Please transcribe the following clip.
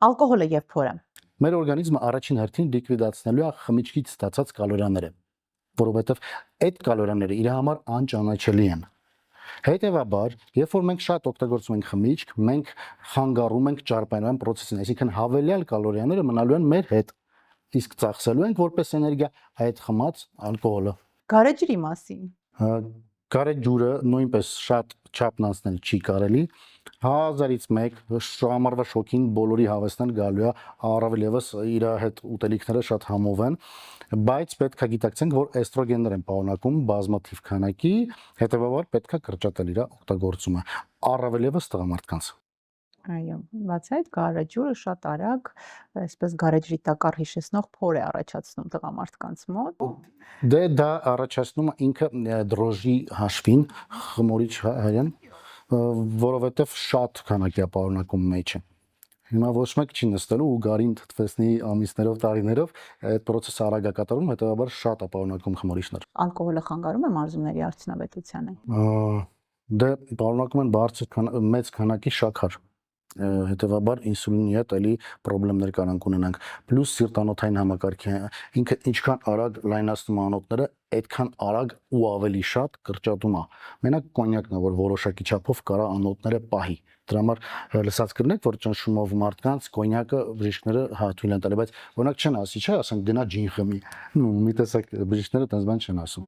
Ալկոհոլը եւ փորը։ Մեր օրգանիզմը առաջին հերթին լիկվիդացնելու է խմիչքից ստացած կալորիաները, որովհետև այդ կալորիաները իր համար անճանաչելի են։ Հետևաբար, երբ որ մենք շատ օգտագործում ենք խմիչք, մենք խանգարում ենք ճարպային process-ին, այսինքն հավելյալ կալորիաները մնալու են մեր հետ, իսկ ծախսելու ենք որպես էներգիա այդ խմած ալկոհոլը։ Գարեջրի մասին։ Գարեջուրը նույնպես շատ չափն անցնել չի կարելի։ 1000-ից 1 ամառվա շոկին բոլորի հավեսն գալու է, առավել եւս իր հետ ուտելիքները շատ համով են, բայց պետք է գիտակցենք, որ էստրոգեններ են պարունակում բազմաթիվ քանակի, հետեւաբար պետք է կրճատել իր օգտագործումը, առավել եւս տղամարդկանց։ Այո, բացի այդ գարեջուրը շատ արագ, այսպես գարեջրի տակառ հիշեցնող փոր է առաջացնում տղամարդկանց մոտ։ Դե դա առաջացնում է ինքը դրոժի հաշվին, խմորիչ հայերեն, որովհետև շատ քանակի է պարունակում մեջը։ Հիմա ոչ մեկ չի նստելու ու գարին թթվեցնի ամիսներով, տարիներով, այդ process-ը արագ է կատարվում, հետեւաբար շատ է պարունակում խմորիչներ։ Ալկոհոլը խանգարում է մարզումների արդյունավետությանը։ Դե պարունակում են բարձր մեծ քանակի շաքար, հետեւաբար ինսուլինի հետ էլի խնդիրներ կարանք ունենանք, պլյուս սիրտանոթային համակարգի ինքը ինչքան արագ լայնացնում է անոթները, այդքան արագ ու ավելի շատ կրճատում է։ Մենակ կոնյակն է, որ որոշակի չափով կարա անոթները պահի։ Դրա համար լսած կլինեք, որ ճնշումով մարդկանց կոնյակը բժիշկները թույլ են տալի, բայց օրինակ չեն ասի, չէ, ասենք գնա ջին խմի։ Մի տեսակ բժիշկները տես բան չեն ասում։